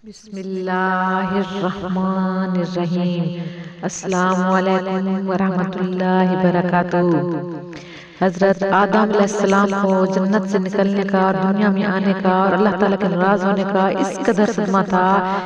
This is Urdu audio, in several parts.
بسم اللہ الرحمن الرحیم۔ السلام علیکم ورحمۃ اللہ وبرکاتہ۔ حضرت آدم علیہ السلام کو جنت سے نکلنے کا اور دنیا میں آنے کا اور اللہ تعالیٰ کے ناراض ہونے کا اس قدر صدمہ تھا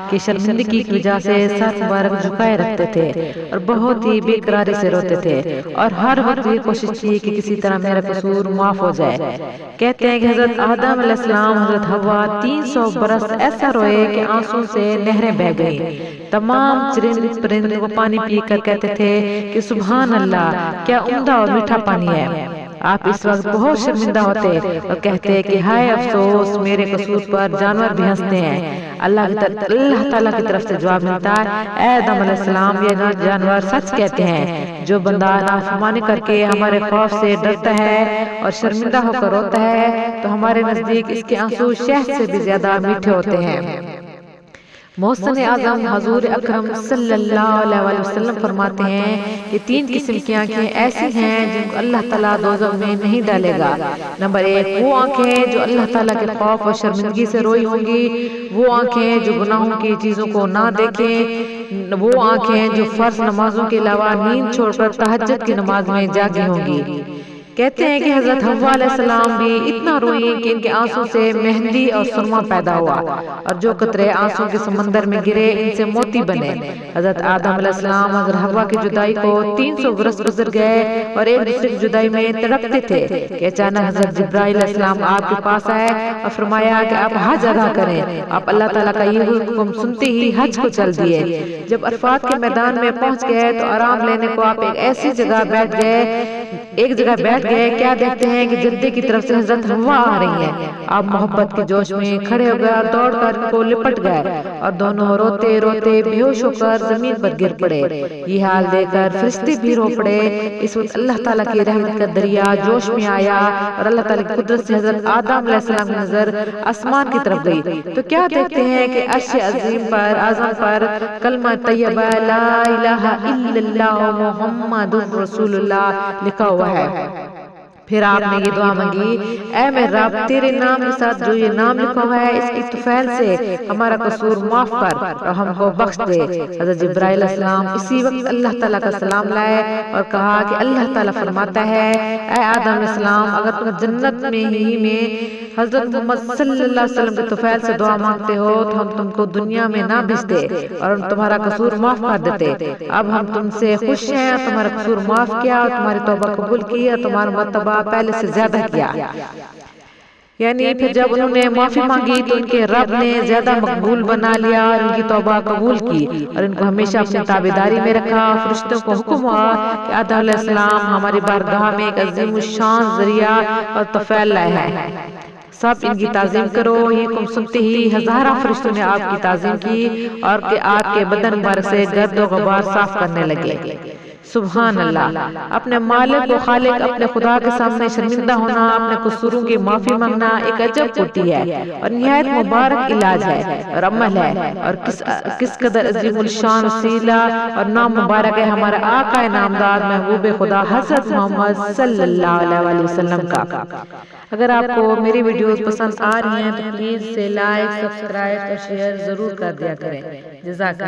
کہ شرمندگی کی وجہ سے سر مبارک جھکائے رکھتے تھے اور بہت ہی بے قراری سے روتے تھے اور ہر وقت یہ کوشش تھی کہ کسی طرح میرا قصور معاف ہو جائے۔ کہتے ہیں کہ حضرت آدم علیہ السلام حضرت حوا 300 برس ایسا روئے کہ آنسوں سے نہریں بہہ گئیں۔ تمام چرند پرند وہ پانی پی کر کہتے تھے کہ سبحان اللہ، کیا عمدہ اور میٹھا پانی ہے۔ آپ اس وقت بہت شرمندہ ہوتے اور کہتے کہ ہائے افسوس، میرے قصور پر جانور بھی ہنستے ہیں۔ اللہ تعالیٰ کی طرف سے جواب ملتا ہے، اے آدم علیہ السلام، یہ جانور سچ کہتے ہیں۔ جو بندہ نافرمانی کر کے ہمارے خوف سے ڈرتا ہے اور شرمندہ ہو کر روتا ہے تو ہمارے نزدیک اس کے آنسو شہد سے بھی زیادہ میٹھے ہوتے ہیں۔ محسن اعظم حضور اکرم صلی اللہ علیہ وسلم فرماتے ہیں کہ 3 قسم کی آنکھیں ایسی ہیں جن کو اللہ تعالیٰ دوزخ میں نہیں ڈالے گا۔ نمبر 1، وہ آنکھیں جو اللہ تعالیٰ کے خوف اور شرمندگی سے روئی ہوں گی، وہ آنکھیں جو گناہوں کی چیزوں کو نہ دیکھیں، وہ آنکھیں جو فرض نمازوں کے علاوہ نیند چھوڑ کر تہجد کی نماز میں جاگی ہوں گی۔ کہتے ہیں کہ حضرت حوا علیہ السلام بھی اتنا روئیں کہ ان کے آنسوں سے مہندی اور سرما پیدا ہوا اور جو قطرے آنسوں کے سمندر میں گرے ان سے موتی بنے۔ حضرت آدم علیہ السلام حضرت حوا کی جدائی کو 300 برس گزر گئے اور ایک دوسرے کی جدائی میں تڑپتے تھے کہ اچانک حضرت جبرائیل علیہ السلام آپ کے پاس آئے اور فرمایا کہ آپ حج ادا کریں۔ آپ اللہ تعالیٰ کا یہ حکم سنتے ہی حج کو چل دیے۔ جب عرفات کے میدان میں پہنچ گئے تو آرام لینے کو آپ ایک ایسی جگہ بیٹھ گئے، کیا دیکھتے ہیں کہ جدے کی طرف سے حضرت حوا آ رہی ہیں۔ آپ محبت کے جوش میں کھڑے ہو گئے اور دوڑ کر کو لپٹ گئے اور دونوں روتے روتے بے ہوش ہو کر زمین پر گر پڑے۔ یہ حال دیکھ کر فرشتے بھی رو پڑے۔ اس وقت اللہ تعالیٰ کی رحمت کا دریا جوش میں آیا اور اللہ تعالیٰ کی قدرت سے حضرت آدم علیہ السلام کی نظر آسمان کی طرف گئی تو کیا دیکھتے ہیں کہ عرش عظیم پر اعظم پر کلمہ طیبہ لا الہ الا اللہ محمد رسول اللہ لکھا ہوا ہے۔ پھر آپ نے یہ دعا مانگی، اے میرے رب، تیرے نام کے ساتھ جو یہ نام لکھا ہوا ہے اس کی طفیل سے ہمارا قصور معاف کر اور ہم کو بخش دے۔ حضرت جبرائیل علیہ السلام اسی وقت اللہ تعالیٰ کا سلام لائے اور کہا کہ اللہ تعالیٰ فرماتا ہے، اے آدم علیہ السلام، اگر تم جنت میں ہی میں حضرت محمد صلی اللہ علیہ وسلم کی طفیل سے دعا مانگتے ہو تو ہم تم کو دنیا میں نہ بھیجتے اور ہم تمہارا قصور معاف کر دیتے۔ اب ہم تم سے خوش ہیں اور تمہارا قصور معاف کیا اور تمہاری توبہ قبول کی اور تمہارا مرتبہ پہلے سے زیادہ کیا۔ یعنی پھر جب انہوں نے معافی مانگی تو ان کے رب نے زیادہ مقبول بنا لیا اور ان کی توبہ قبول کی اور ان کو ہمیشہ اپنی تابعداری میں رکھا۔ فرشتوں کو حکم ہوا کہ آدم علیہ السلام ہماری بارگاہ میں ایک عظیم الشان ذریعہ اور طفیل لائے ہیں، سب ان کی تعظیم کرو۔ یہ حکم سنتے ہی ہزارہ فرشتوں نے آپ کی تعظیم کی اور کہ آپ کے بدن مبارک سے گرد و غبار صاف کرنے لگے۔ سبحان اللہ، اپنے مالک و خالق اپنے خدا کے سامنے شرمندہ ہونا، اپنے قصوروں کی معافی مانگنا ایک عجب ہوتی ہے اور نہایت مبارک علاج ہے اور عمل ہے، اور کس قدر عظیم الشان وسیلہ اور نام مبارک ہے ہمارے آقا نامدار محبوب خدا حضرت محمد صلی اللہ علیہ وسلم کا۔ اگر آپ کو میری ویڈیوز پسند آ رہی ہیں تو پلیز سے لائک، سبسکرائب اور شیئر ضرور کر دیا کریں۔ جزاک اللہ۔